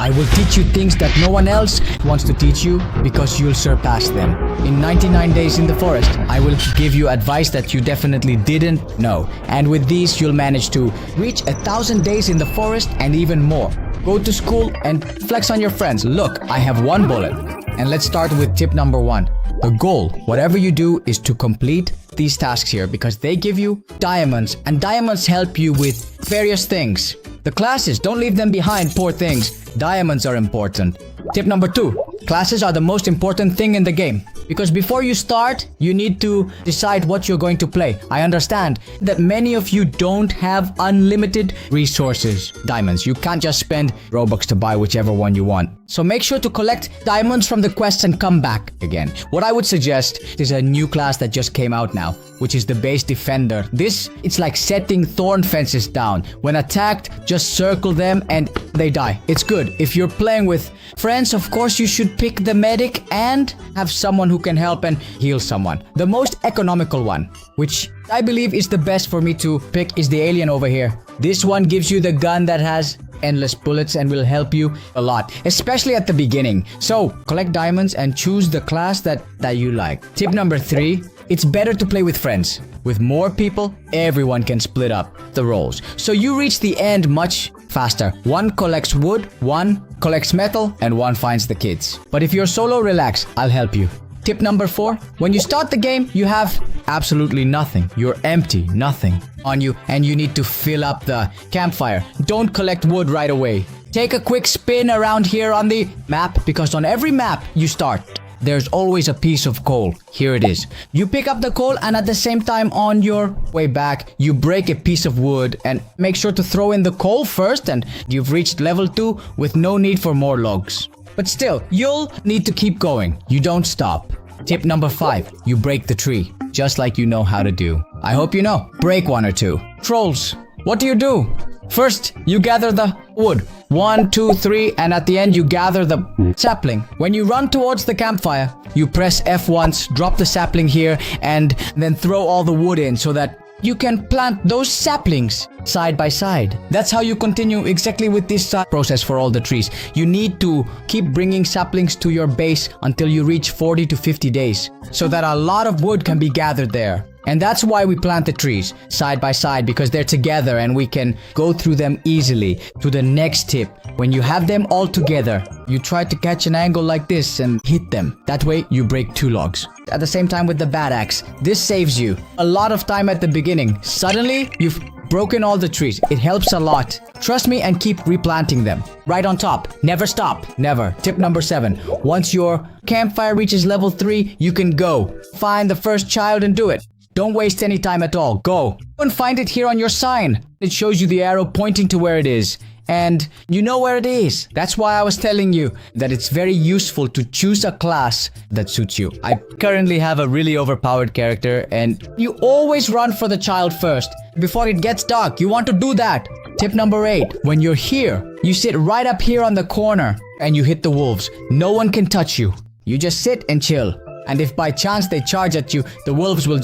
I will teach you things that no one else wants to teach you because you'll surpass them. In 99 days in the forest, I will give you advice that you definitely didn't know. And with these, you'll manage to reach 1,000 days in the forest and even more. Go to school and flex on your friends. Look, I have one bullet. And let's start with tip number 1. The goal, whatever you do, is to complete these tasks here because they give you diamonds, and diamonds help you with various things. The classes, don't leave them behind, poor things. Diamonds are important. Tip number 2, classes are the most important thing in the game. Because before you start, you need to decide what you're going to play. I understand that many of you don't have unlimited resources, diamonds. You can't just spend Robux to buy whichever one you want. So make sure to collect diamonds from the quests and come back again. What I would suggest is a new class that just came out now, which is the base defender. This, it's like setting thorn fences down. When attacked, just circle them and they die. It's good. If you're playing with friends, of course, you should pick the medic and have someone who can help and heal someone. The most economical one, which I believe is the best for me to pick, is the alien over here. This one gives you the gun that has endless bullets and will help you a lot, especially at the beginning. So collect diamonds and choose the class that you like. Tip number 3, it's better to play with friends. With more people, everyone can split up the roles. So you reach the end much faster. One collects wood, one collects metal, and one finds the kids. But if you're solo, relax, I'll help you. Tip number 4, when you start the game, you have absolutely nothing. You're empty, nothing on you, and you need to fill up the campfire. Don't collect wood right away. Take a quick spin around here on the map, because on every map you start, there's always a piece of coal. Here it is. You pick up the coal, and at the same time on your way back, you break a piece of wood and make sure to throw in the coal first, and you've reached level 2 with no need for more logs. But still, you'll need to keep going. You don't stop. Tip number 5, you break the tree, just like you know how to do. I hope you know. Break 1 or 2. Trolls, what do you do? First, you gather the wood. 1, 2, 3, and at the end you gather the sapling. When you run towards the campfire, you press F once, drop the sapling here, and then throw all the wood in so that you can plant those saplings side by side. That's how you continue exactly with this process for all the trees. You need to keep bringing saplings to your base until you reach 40 to 50 days so that a lot of wood can be gathered there. And that's why we plant the trees side by side, because they're together and we can go through them easily. To the next tip, when you have them all together, you try to catch an angle like this and hit them. That way you break 2 logs. At the same time with the bad axe, this saves you a lot of time at the beginning. Suddenly, you've broken all the trees. It helps a lot. Trust me and keep replanting them. Right on top. Never stop. Never. Tip number 7. Once your campfire reaches level 3, you can go. Find the first child and do it. Don't waste any time at all. Go. And find it here on your sign. It shows you the arrow pointing to where it is. And you know where it is. That's why I was telling you that it's very useful to choose a class that suits you. I currently have a really overpowered character, and you always run for the child first. Before it gets dark, you want to do that. Tip number 8. When you're here, you sit right up here on the corner and you hit the wolves. No one can touch you. You just sit and chill. And if by chance they charge at you, the wolves will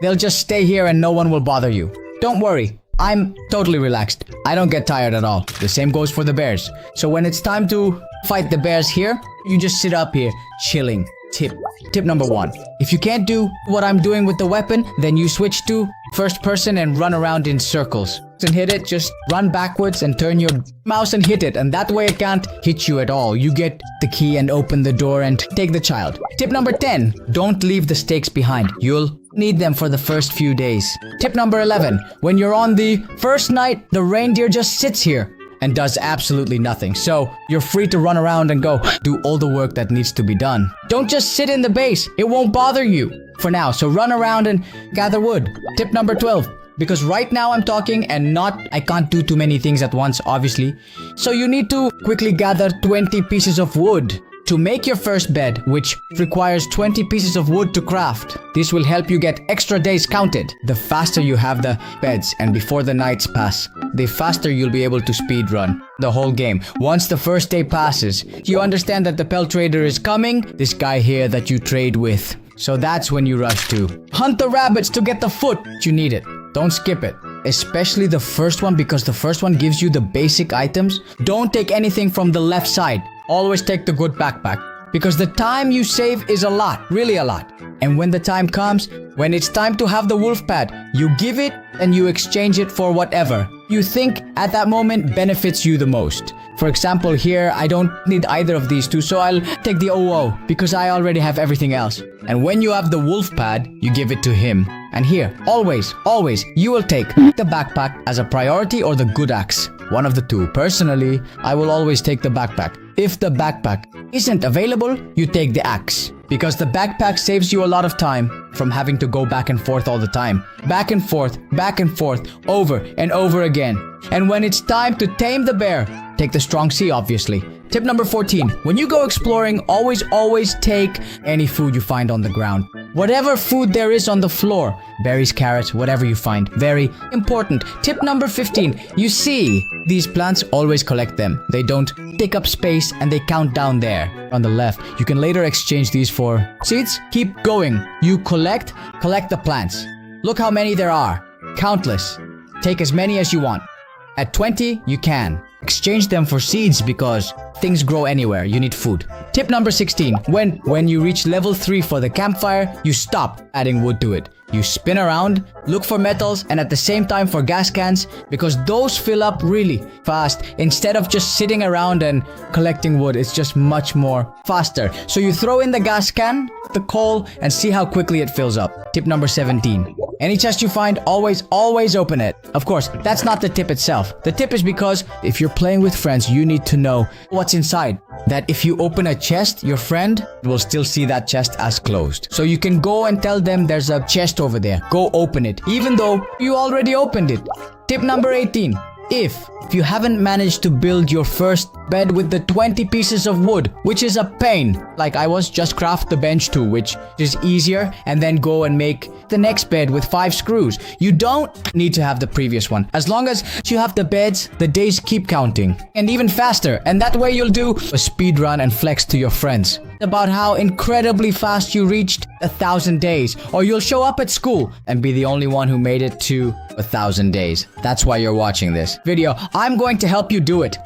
they'll just stay here and no one will bother you. Don't worry. I'm totally relaxed. I don't get tired at all. The same goes for the bears. So when it's time to fight the bears here, you just sit up here, chilling. Tip number 1. If you can't do what I'm doing with the weapon, then you switch to first person and run around in circles. And hit it, just run backwards and turn your mouse and hit it. And that way it can't hit you at all. You get the key and open the door and take the child. Tip number 10. Don't leave the stakes behind. You'll need them for the first few days. Tip number 11. When you're on the first night, the reindeer just sits here and does absolutely nothing. So you're free to run around and go do all the work that needs to be done. Don't just sit in the base. It won't bother you for now. So run around and gather wood. Tip number 12. Because right now I'm talking and I can't do too many things at once, obviously. So you need to quickly gather 20 pieces of wood to make your first bed, which requires 20 pieces of wood to craft. This will help you get extra days counted. The faster you have the beds and before the nights pass, the faster you'll be able to speedrun the whole game. Once the first day passes, you understand that the pelt trader is coming, this guy here that you trade with. So that's when you rush to hunt the rabbits to get the foot. You need it. Don't skip it. especially the first one, because the first one gives you the basic items. Don't take anything from the left side. Always take the good backpack, because the time you save is a lot, really a lot. And when the time comes, when it's time to have the wolf pad, you give it and you exchange it for whatever you think at that moment benefits you the most. For example, here I don't need either of these two, so I'll take the OO because I already have everything else. And when you have the wolf pad, you give it to him. And here, always, you will take the backpack as a priority or the good axe. One of the two. Personally, I will always take the backpack. If the backpack isn't available, you take the axe. Because the backpack saves you a lot of time from having to go back and forth all the time. Back and forth, over and over again. And when it's time to tame the bear, take the strong C, obviously. Tip number 14. When you go exploring, always take any food you find on the ground. Whatever food there is on the floor. Berries, carrots, whatever you find. Very important. Tip number 15. You see these plants, always collect them. They don't take up space and they count down there on the left. You can later exchange these for seeds. Keep going. You collect the plants. Look how many there are. Countless. Take as many as you want. At 20, you can exchange them for seeds because things grow anywhere. You need food. Tip number 16. When you reach level 3 for the campfire, you stop adding wood to it. You spin around, look for metals, and at the same time for gas cans, because those fill up really fast. Instead of just sitting around and collecting wood, it's just much more faster. So you throw in the gas can, the coal, and see how quickly it fills up. Tip number 17. Any chest you find, always open it. Of course, that's not the tip itself. The tip is because if you're playing with friends, you need to know what's inside. That if you open a chest, your friend will still see that chest as closed. So you can go and tell them there's a chest over there. Go open it, even though you already opened it. Tip number 18. If you haven't managed to build your first bed with the 20 pieces of wood, which is a pain, like I was, just craft the bench too, which is easier, and then go and make the next bed with 5 screws. You don't need to have the previous one. As long as you have the beds, the days keep counting, and even faster, and that way you'll do a speed run and flex to your friends about how incredibly fast you reached 1,000 days, or you'll show up at school and be the only one who made it to 1,000 days. That's why you're watching this video. I'm going to help you do it.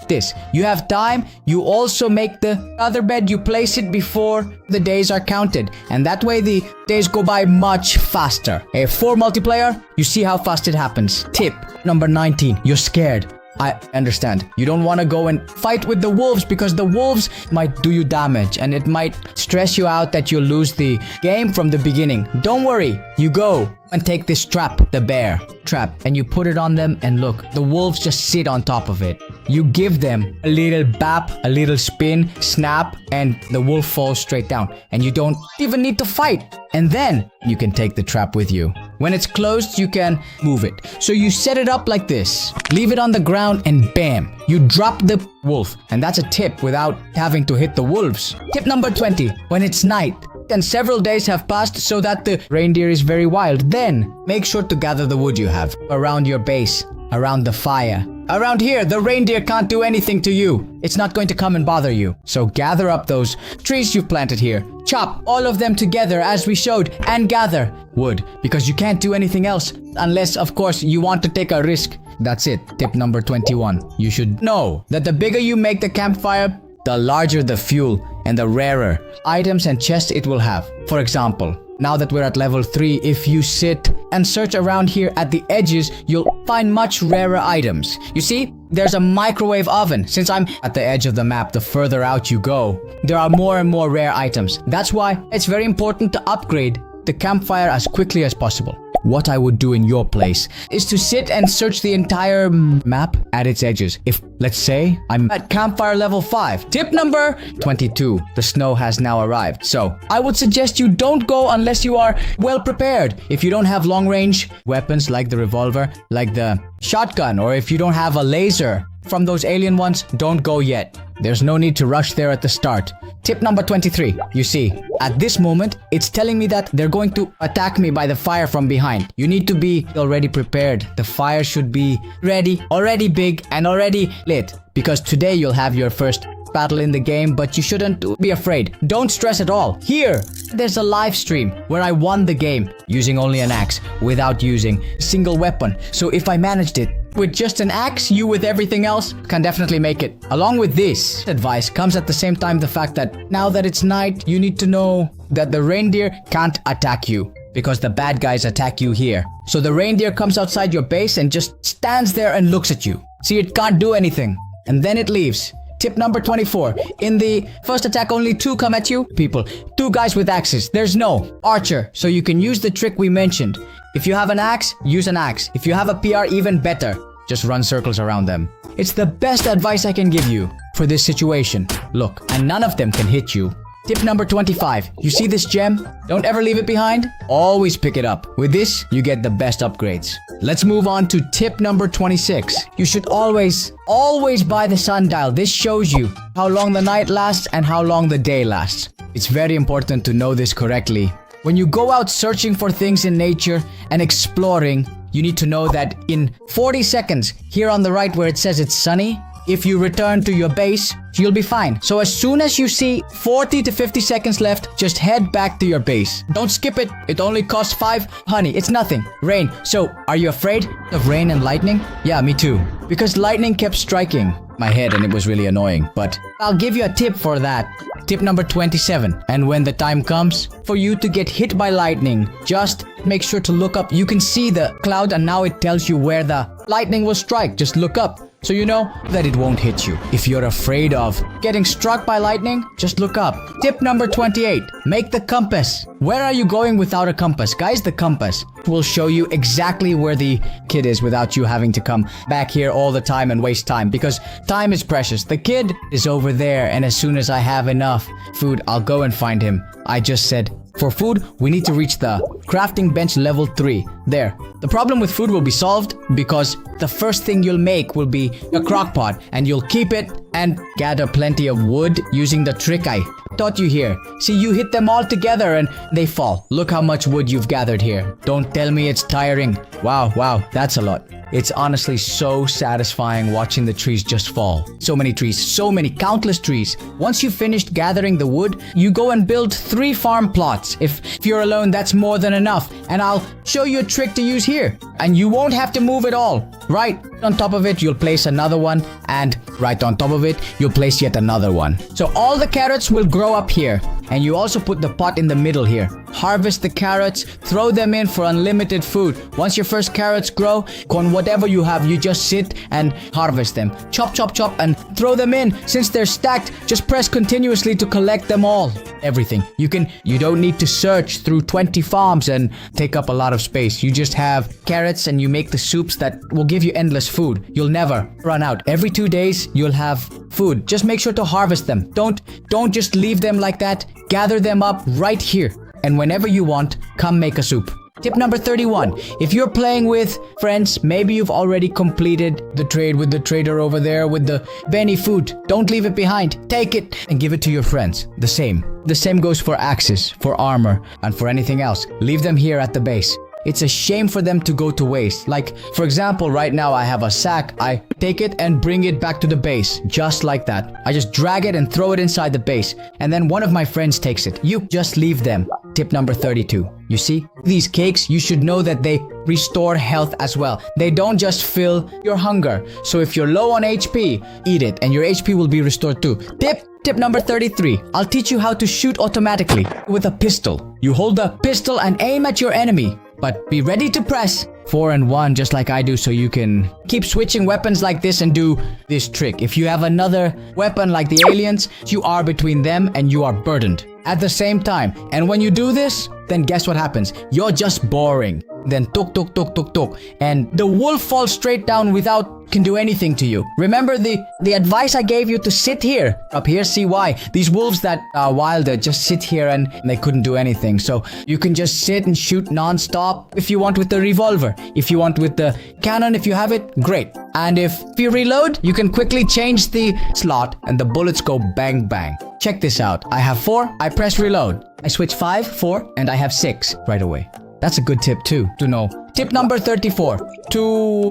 You have time. You also make the other bed. You place it before the days are counted, and that way the days go by much faster. For multiplayer, you see how fast it happens. Tip number 19. You're scared. I understand. You don't want to go and fight with the wolves because the wolves might do you damage and it might stress you out that you'll lose the game from the beginning. Don't worry. You go and take this trap, the bear trap, and you put it on them, and look, the wolves just sit on top of it. You give them a little bap, a little spin, snap, and the wolf falls straight down, and you don't even need to fight. And then you can take the trap with you. When it's closed, you can move it. So you set it up like this, leave it on the ground, and bam, you drop the wolf. And that's a tip without having to hit the wolves. Tip number 20. When it's night and several days have passed so that the reindeer is very wild, then make sure to gather the wood you have around your base, around the fire. Around here, the reindeer can't do anything to you. It's not going to come and bother you. So gather up those trees you've planted here. Chop all of them together as we showed, and gather wood, because you can't do anything else unless, of course, you want to take a risk. That's it. Tip number 21. You should know that the bigger you make the campfire, the larger the fuel and the rarer items and chests it will have. For example, now that we're at level 3, if you sit and search around here at the edges, you'll find much rarer items. You see, there's a microwave oven. Since I'm at the edge of the map, the further out you go, there are more and more rare items. That's why it's very important to upgrade the campfire as quickly as possible. What I would do in your place is to sit and search the entire map at its edges. If, let's say, I'm at campfire level 5. Tip number 22. The snow has now arrived. So, I would suggest you don't go unless you are well prepared. If you don't have long range weapons like the revolver, like the shotgun, or if you don't have a laser from those alien ones, don't go yet. There's no need to rush there at the start. Tip number 23. You see, at this moment, it's telling me that they're going to attack me by the fire from behind. You need to be already prepared. The fire should be ready, already big, and already lit. Because today you'll have your first battle in the game, but you shouldn't be afraid. Don't stress at all. Here, there's a live stream where I won the game using only an axe without using a single weapon. So if I managed it with just an axe, you with everything else can definitely make it. Along with this advice comes at the same time the fact that now that it's night, you need to know that the reindeer can't attack you because the bad guys attack you here. So the reindeer comes outside your base and just stands there and looks at you. See, it can't do anything. And then it leaves. Tip number 24. In the first attack, only 2 come at you. People. 2 guys with axes. There's no archer. So you can use the trick we mentioned. If you have an axe, use an axe. If you have a PR, even better. Just run circles around them. It's the best advice I can give you for this situation. Look, and none of them can hit you. Tip number 25. You see this gem? Don't ever leave it behind. Always pick it up. With this, you get the best upgrades. Let's move on to tip number 26. You should always buy the sundial. This shows you how long the night lasts and how long the day lasts. It's very important to know this correctly. When you go out searching for things in nature and exploring, you need to know that in 40 seconds, here on the right where it says it's sunny, if you return to your base, you'll be fine. So as soon as you see 40 to 50 seconds left, just head back to your base. Don't skip it. It only costs 5 honey. It's nothing. Rain. So are you afraid of rain and lightning? Yeah, me too. Because lightning kept striking my head and it was really annoying. But I'll give you a tip for that. Tip number 27. And when the time comes for you to get hit by lightning, just make sure to look up. You can see the cloud and now it tells you where the lightning will strike. Just look up. So you know that it won't hit you. If you're afraid of getting struck by lightning, just look up. Tip number 28. Make the compass. Where are you going without a compass? Guys, the compass will show you exactly where the kid is without you having to come back here all the time and waste time, because time is precious. The kid is over there, and as soon as I have enough food, I'll go and find him. I just said, for food, we need to reach the crafting bench level 3. There. The problem with food will be solved because the first thing you'll make will be a crock pot, and you'll keep it and gather plenty of wood using the trick I taught you here. See, you hit them all together and they fall. Look how much wood you've gathered here. Don't tell me it's tiring. Wow, that's a lot. It's honestly so satisfying watching the trees just fall. So many trees, so many, countless trees. Once you've finished gathering the wood, you go and build 3 farm plots. If you're alone, that's more than enough. And I'll show you a trick to use here. And you won't have to move it all. Right on top of it, you'll place another one. And right on top of it, you'll place yet another one. So all the carrots will grow up here. And you also put the pot in the middle here. Harvest the carrots, throw them in for unlimited food. Once your first carrots grow, on whatever you have, you just sit and harvest them. Chop, and throw them in. Since they're stacked, just press continuously to collect them all. Everything. You don't need to search through 20 farms and take up a lot of space. You just have carrots and you make the soups that will give you endless food. You'll never run out. Every 2 days, you'll have food. Just make sure to harvest them. Don't just leave them like that. Gather them up right here. And whenever you want, come make a soup. Tip number 31. If you're playing with friends, maybe you've already completed the trade with the trader over there with the Benny food. Don't leave it behind. Take it and give it to your friends. The same goes for axes, for armor, and for anything else. Leave them here at the base. It's a shame for them to go to waste. Like, for example, right now I have a sack. I take it and bring it back to the base. Just like that. I just drag it and throw it inside the base. And then one of my friends takes it. You just leave them. Tip number 32. You see? These cakes, you should know that they restore health as well. They don't just fill your hunger. So if you're low on HP, eat it and your HP will be restored too. Tip number 33. I'll teach you how to shoot automatically with a pistol. You hold the pistol and aim at your enemy. But be ready to press 4 and 1 just like I do, so you can keep switching weapons like this and do this trick. If you have another weapon like the aliens, you are between them and you are burdened at the same time. And when you do this, then guess what happens? You're just boring. Then tuk, and the wolf falls straight down without can do anything to you. Remember the advice I gave you to sit here. Up here, see why. These wolves that are wilder just sit here and they couldn't do anything. So you can just sit and shoot non-stop if you want with the revolver. If you want with the cannon, if you have it, great. And if you reload, you can quickly change the slot and the bullets go bang bang. Check this out. I have 4, I press reload. I switch 5, 4, and I have 6 right away. That's a good tip too, to know. Tip number 34.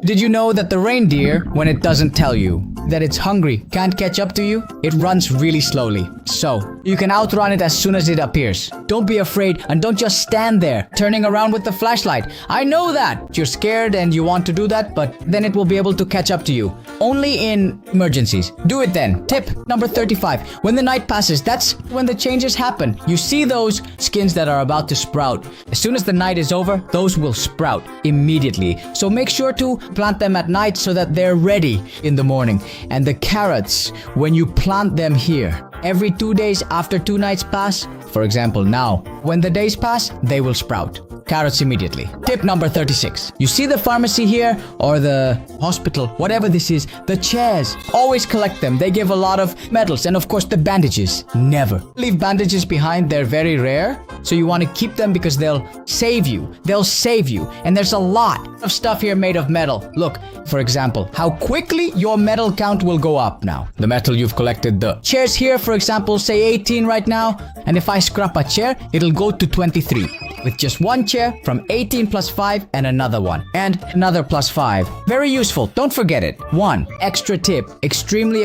Did you know that the reindeer, when it doesn't tell you that it's hungry, can't catch up to you? It runs really slowly. So, you can outrun it as soon as it appears. Don't be afraid and don't just stand there, turning around with the flashlight. I know that you're scared and you want to do that, but then it will be able to catch up to you. Only in emergencies. Do it then. Tip number 35. When the night passes, that's when the changes happen. You see those skins that are about to sprout. As soon as the night is over, those will sprout immediately. So make sure to plant them at night so that they're ready in the morning. And the carrots, when you plant them here, every 2 days after 2 nights pass, for example now, when the days pass, they will sprout. Carrots immediately. Tip number 36. You see the pharmacy here or the hospital, whatever this is, the chairs, always collect them. They give a lot of medals, and of course the bandages. Never leave bandages behind. They're very rare. So you want to keep them because they'll save you. They'll save you. And there's a lot of stuff here made of metal. Look, for example, how quickly your metal count will go up now. The metal you've collected, the chairs here, for example, say 18 right now. And if I scrap a chair, it'll go to 23. With just one chair from 18 plus 5 and another one. And another plus 5. Very useful. Don't forget it. One extra tip. Extremely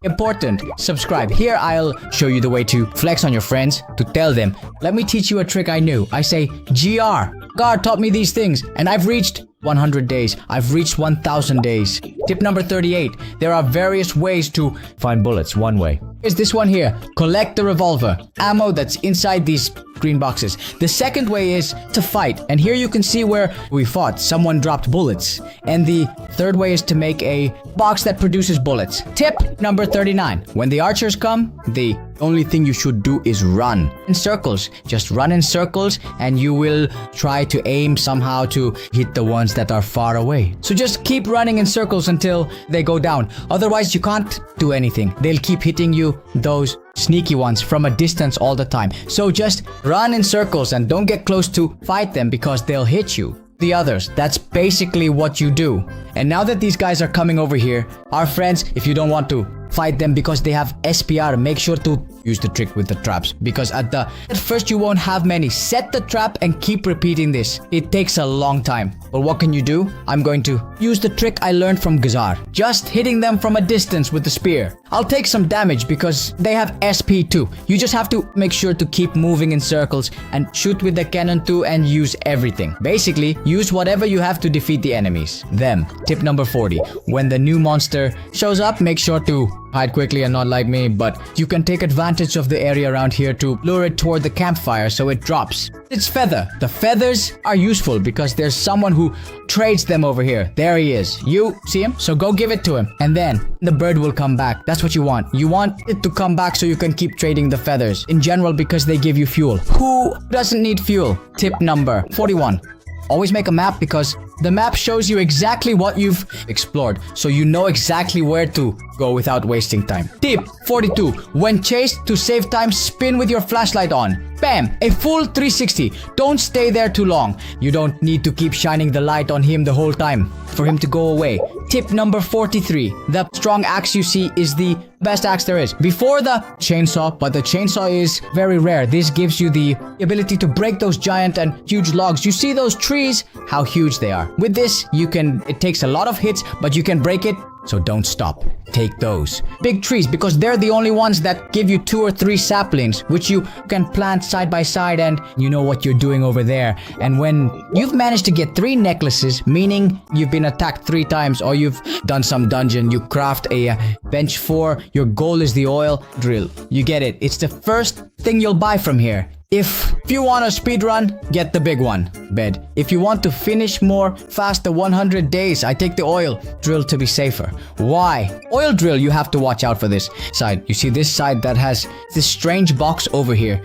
important. Subscribe. Here I'll show you the way to flex on your friends, to tell them, let me teach you a trick I knew. I say, GR. God taught me these things and I've reached 100 days. I've reached 1,000 days. Tip number 38. There are various ways to find bullets. One way is this one here. Collect the revolver ammo that's inside these green boxes. The second way is to fight. And here you can see where we fought. Someone dropped bullets. And the third way is to make a box that produces bullets. Tip number 39. When the archers come, the only thing you should do is run in circles. Just run in circles and you will try to aim somehow to hit the ones that are far away. So just keep running in circles until they go down. Otherwise you can't do anything. They'll keep hitting you, those sneaky ones, from a distance all the time. So just run in circles and don't get close to fight them because they'll hit you. The others, that's basically what you do. And now that these guys are coming over here, our friends, if you don't want to fight them because they have SPR, make sure to use the trick with the traps, because at first you won't have many. Set the trap and keep repeating this. It takes a long time. But what can you do? I'm going to use the trick I learned from Gazar. Just hitting them from a distance with the spear. I'll take some damage because they have SP too. You just have to make sure to keep moving in circles and shoot with the cannon too and use everything. Basically, use whatever you have to defeat the enemies. Them. Tip number 40. When the new monster shows up, make sure to hide quickly and not like me, but you can take advantage of the area around here to lure it toward the campfire so it drops its feather. The feathers are useful because there's someone who trades them over here. There he is. You see him? So go give it to him. And then the bird will come back. That's what you want. You want it to come back so you can keep trading the feathers. In general, because they give you fuel. Who doesn't need fuel? Tip number 41. Always make a map because the map shows you exactly what you've explored, so you know exactly where to go without wasting time. Tip 42. When chased, to save time, spin with your flashlight on. Bam! A full 360. Don't stay there too long. You don't need to keep shining the light on him the whole time for him to go away. Tip number 43. The strong axe you see is the best axe there is. Before the chainsaw, but the chainsaw is very rare. This gives you the ability to break those giant and huge logs. You see those trees? How huge they are. With this, it takes a lot of hits, but you can break it. So don't stop. Take those big trees because they're the only ones that give you 2 or 3 saplings, which you can plant side by side, and you know what you're doing over there. And when you've managed to get 3 necklaces, meaning you've been attacked 3 times or you've done some dungeon, you craft a bench 4, your goal is the oil drill. You get it. It's the first thing you'll buy from here. If you want a speed run, get the big one. Bed. If you want to finish more faster 100 days, I take the oil drill to be safer. Why? Oil drill, you have to watch out for this side. You see this side that has this strange box over here.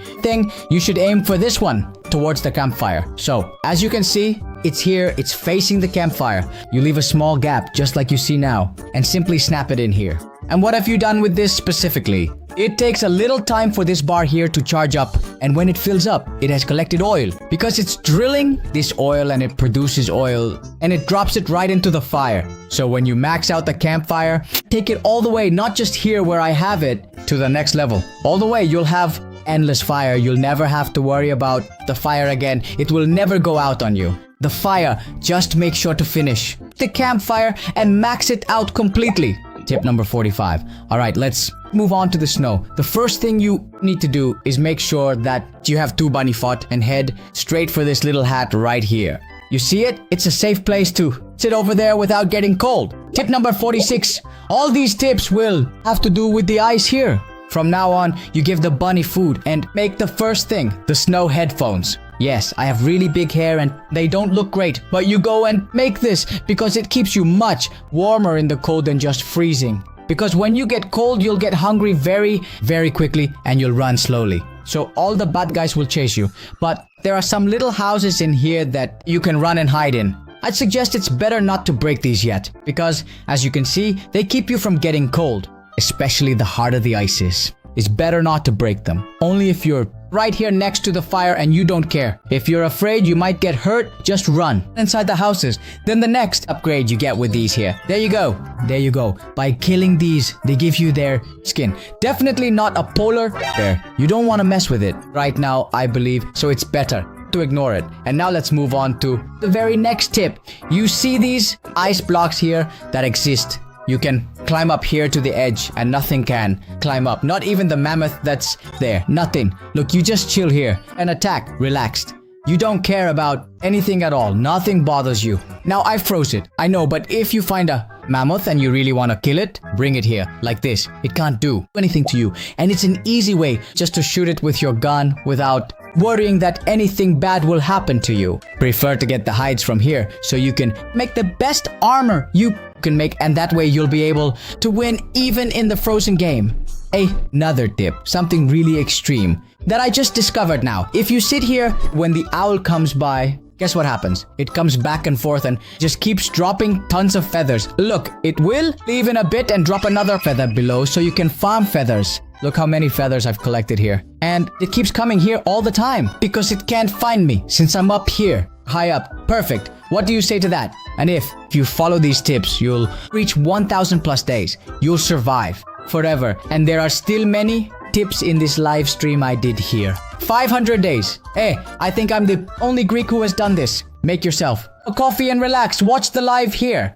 You should aim for this one towards the campfire. So, as you can see, it's here, it's facing the campfire. You leave a small gap, just like you see now, and simply snap it in here. And what have you done with this specifically? It takes a little time for this bar here to charge up, and when it fills up, it has collected oil. Because it's drilling this oil and it produces oil, and it drops it right into the fire. So when you max out the campfire, take it all the way, not just here where I have it, to the next level. All the way, you'll have endless fire. You'll never have to worry about the fire again. It will never go out on you. the fire, just make sure to finish the campfire and max it out completely. Tip number 45. Alright, let's move on to the snow. The first thing you need to do is make sure that you have 2 bunny foot and head straight for this little hat right here. You see it? It's a safe place to sit over there without getting cold. Tip number 46. All these tips will have to do with the ice here. From now on, you give the bunny food and make the first thing, the snow headphones. Yes, I have really big hair and they don't look great, but you go and make this because it keeps you much warmer in the cold than just freezing. Because when you get cold, you'll get hungry very, very quickly and you'll run slowly. So all the bad guys will chase you. But there are some little houses in here that you can run and hide in. I'd suggest it's better not to break these yet, because as you can see, they keep you from getting cold. Especially the harder the ice is. It's better not to break them. Only if you're right here next to the fire and you don't care. If you're afraid you might get hurt, just run inside the houses. Then the next upgrade you get with these here. There you go. There you go. By killing these, they give you their skin. Definitely not a polar bear. You don't want to mess with it right now, I believe. So it's better to ignore it. And now let's move on to the very next tip. You see these ice blocks here that exist. You can climb up here to the edge and nothing can climb up. Not even the mammoth that's there. Nothing. Look, you just chill here and attack relaxed. You don't care about anything at all. Nothing bothers you. Now I froze it. I know, but if you find a mammoth and you really want to kill it, bring it here like this. It can't do anything to you. And it's an easy way just to shoot it with your gun without worrying that anything bad will happen to you. Prefer to get the hides from here so you can make the best armor you can make, and that way you'll be able to win even in the frozen game. Another tip, something really extreme that I just discovered now. If you sit here when the owl comes by, guess what happens? It comes back and forth and just keeps dropping tons of feathers. Look, it will leave in a bit and drop another feather below so you can farm feathers. Look how many feathers I've collected here. And it keeps coming here all the time because it can't find me since I'm up here, high up. Perfect. What do you say to that? And if you follow these tips, you'll reach 1,000 plus days. You'll survive forever. And there are still many tips in this live stream I did here. 500 days. I think I'm the only Greek who has done this. Make yourself a coffee and relax. Watch the live here.